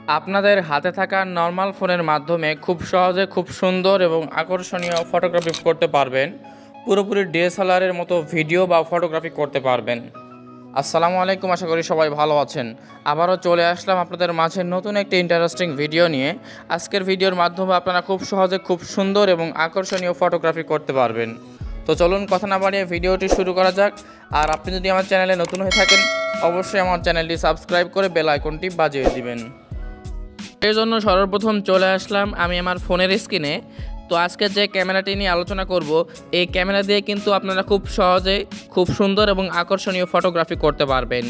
আপনাদের হাতে থাকা নর্মাল ফোনের মাধ্যমে খুব সহজে খুব সুন্দর এবং আকর্ষণীয় ফটোগ্রাফি করতে পারবেন। পুরোপুরি ডিএসএলআরের মতো ভিডিও বা ফটোগ্রাফি করতে পারবেন। আসসালামু আলাইকুম, আশা করি সবাই ভালো আছেন। আবারও চলে আসলাম আপনাদের মাঝে নতুন একটি ইন্টারেস্টিং ভিডিও নিয়ে। আজকের ভিডিওর মাধ্যমে আপনারা খুব সহজে খুব সুন্দর এবং আকর্ষণীয় ফটোগ্রাফি করতে পারবেন। তো চলুন কথা না বাড়িয়ে ভিডিওটি শুরু করা যাক। আর আপনি যদি আমার চ্যানেলে নতুন হয়ে থাকেন, অবশ্যই আমার চ্যানেলটি সাবস্ক্রাইব করে বেল আইকনটি বাজিয়ে দিবেন। এর জন্য সর্বপ্রথম চলে আসলাম আমি আমার ফোনের স্ক্রিনে। তো আজকে যে ক্যামেরাটি নিয়ে আলোচনা করব, এই ক্যামেরা দিয়ে কিন্তু আপনারা খুব সহজে খুব সুন্দর এবং আকর্ষণীয় ফটোগ্রাফি করতে পারবেন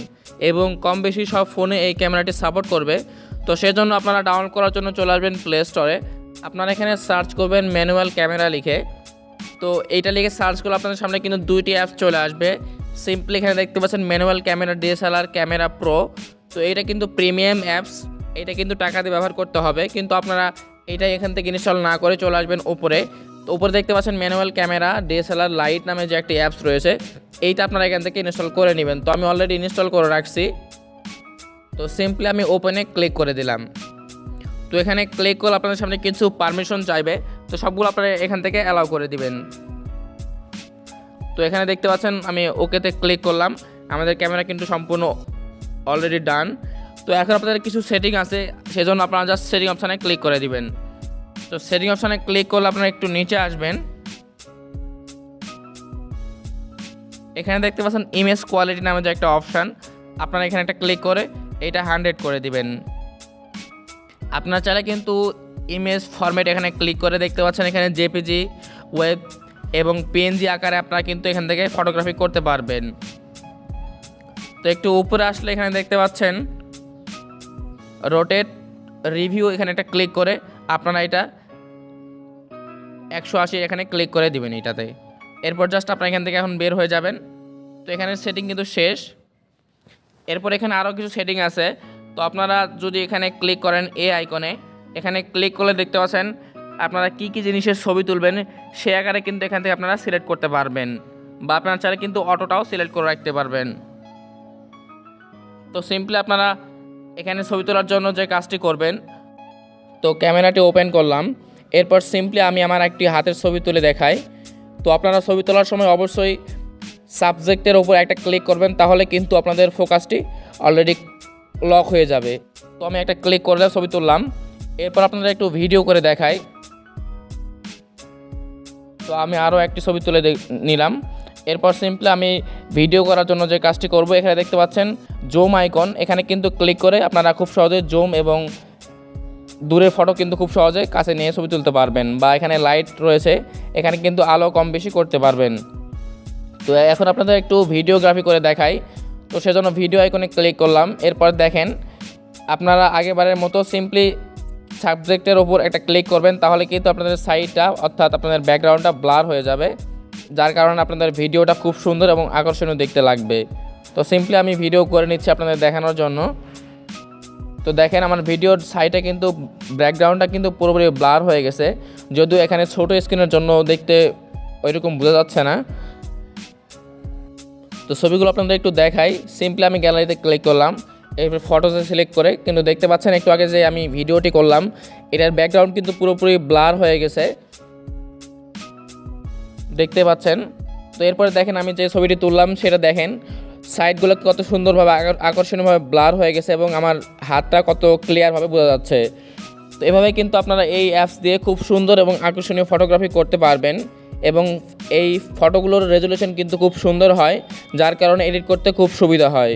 এবং কম বেশি সব ফোনে এই ক্যামেরাটি সাপোর্ট করবে। তো সেজন্য আপনারা ডাউনলোড করার জন্য চলে আসবেন প্লে স্টোরে। আপনারা এখানে সার্চ করবেন ম্যানুয়াল ক্যামেরা লিখে। তো এইটা লিখে সার্চ করলে আপনাদের সামনে কিন্তু দুইটি অ্যাপস চলে আসবে। সিম্পলি এখানে দেখতে পাচ্ছেন manual camera DSLR camera pro. তো এইটা কিন্তু প্রিমিয়াম অ্যাপস, এটা কিন্তু টাকা দিয়ে ব্যবহার করতে হবে। কিন্তু আপনারা এটা এখান থেকে ইনস্টল না করে চলে আসবেন উপরে। তো উপরে দেখতে পাচ্ছেন ম্যানুয়াল ক্যামেরা ডিএসএলআর লাইট নামে যে একটি অ্যাপস রয়েছে, এইটা আপনারা এখান থেকে ইনস্টল করে নেবেন। তো আমি অলরেডি ইনস্টল করে রাখছি। তো সিম্পলি আমি ওপেনে ক্লিক করে দিলাম। তো এখানে ক্লিক করলে আপনাদের সামনে কিছু পারমিশন চাইবে, তো সবগুলো আপনারা এখান থেকে অ্যালাউ করে দিবেন। তো এখানে দেখতে পাচ্ছেন আমি ওকেতে ক্লিক করলাম। আমাদের ক্যামেরা কিন্তু সম্পূর্ণ অলরেডি ডান। তো এখন আপনাদের কিছু সেটিং আছে, সেজন্য আপনারা জাস্ট সেটিং অপশানে ক্লিক করে দিবেন। তো সেটিং অপশানে ক্লিক করলে আপনারা একটু নিচে আসবেন। এখানে দেখতে পাচ্ছেন ইমেজ কোয়ালিটি নামে যে একটা অপশান, আপনারা এখানে একটা ক্লিক করে এটা 100 করে দিবেন। আপনারা চাইলে কিন্তু ইমেজ ফরম্যাট এখানে ক্লিক করে দেখতে পাচ্ছেন এখানে জেপিজি, ওয়েব এবং পিএনজি আকারে আপনারা কিন্তু এখান থেকে ফটোগ্রাফি করতে পারবেন। তো একটু উপরে আসলে এখানে দেখতে পাচ্ছেন রোটেট রিভিউ, এখানে একটা ক্লিক করে আপনারা এটা 180 এখানে ক্লিক করে দিবেন এটাতে। এরপর জাস্ট আপনারা এখান থেকে এখন বের হয়ে যাবেন। তো এখানে সেটিং কিন্তু শেষ। এরপর এখানে আরও কিছু সেটিং আছে। তো আপনারা যদি এখানে ক্লিক করেন এ আইকনে, এখানে ক্লিক করলে দেখতে পাচ্ছেন আপনারা কি কি জিনিসের ছবি তুলবেন সে আকারে কিন্তু এখান থেকে আপনারা সিলেক্ট করতে পারবেন, বা আপনারা চাইলে কিন্তু অটোটাও সিলেক্ট করে রাখতে পারবেন। তো সিম্পলি আপনারা এখানে ছবি তোলার জন্য যে কাজটি করবেন, তো ক্যামেরাটি ওপেন করলাম। এরপর সিম্পলি আমি আমার একটি হাতের ছবি তুলে দেখাই। তো আপনারা ছবি তোলার সময় অবশ্যই সাবজেক্টের ওপর একটা ক্লিক করবেন, তাহলে কিন্তু আপনাদের ফোকাসটি অলরেডি লক হয়ে যাবে। তো আমি একটা ক্লিক করে ছবি তুললাম। এরপর আপনাদের একটু ভিডিও করে দেখাই। তো আমি আরও একটি ছবি তুলে নিলাম। এরপর সিম্পলি আমি ভিডিও করার জন্য যে কাজটি করব, এখানে দেখতে পাচ্ছেন জুম আইকন, এখানে কিন্তু ক্লিক করে আপনারা খুব সহজে জুম এবং দূরের ফটো কিন্তু খুব সহজে কাছে নিয়ে ছবি তুলতে পারবেন, বা এখানে লাইট রয়েছে, এখানে কিন্তু আলো কম বেশি করতে পারবেন। তো এখন আপনাদের একটু ভিডিওগ্রাফি করে দেখাই। তো সেজন্য ভিডিও আইকনে ক্লিক করলাম। এরপর দেখেন আপনারা আগেবারের মতো সিম্পলি সাবজেক্টের ওপর একটা ক্লিক করবেন, তাহলে কিন্তু আপনাদের সাইডটা অর্থাৎ আপনাদের ব্যাকগ্রাউন্ডটা ব্লার হয়ে যাবে, যার কারণে আপনাদের ভিডিওটা খুব সুন্দর এবং আকর্ষণীয় দেখতে লাগবে। তো সিম্পলি আমি ভিডিও করে নিচ্ছি আপনাদের দেখানোর জন্য। তো দেখেন আমার ভিডিওর সাইডে কিন্তু ব্যাকগ্রাউন্ডটা কিন্তু পুরোপুরি ব্লার হয়ে গেছে, যদিও এখানে ছোট স্ক্রিনের জন্য দেখতে ওইরকম বোঝা যাচ্ছে না। তো ছবিগুলো আপনাদের একটু দেখাই। সিম্পলি আমি গ্যালারিতে ক্লিক করলাম, এরপর ফটোতে সিলেক্ট করে কিন্তু দেখতে পাচ্ছেন একটু আগে যে আমি ভিডিওটি করলাম, এটার ব্যাকগ্রাউন্ড কিন্তু পুরোপুরি ব্লার হয়ে গেছে, দেখতে পাচ্ছেন। তো এরপরে দেখেন আমি যে ছবিটি তুললাম সেটা দেখেন সাইডগুলো কত সুন্দরভাবে আকর্ষণীয়ভাবে ব্লার হয়ে গেছে এবং আমার হাতটা কত ক্লিয়ারভাবে বোঝা যাচ্ছে। তো এভাবে কিন্তু আপনারা এই অ্যাপস দিয়ে খুব সুন্দর এবং আকর্ষণীয় ফটোগ্রাফি করতে পারবেন, এবং এই ফটোগুলোর রেজুলেশন কিন্তু খুব সুন্দর হয়, যার কারণে এডিট করতে খুব সুবিধা হয়।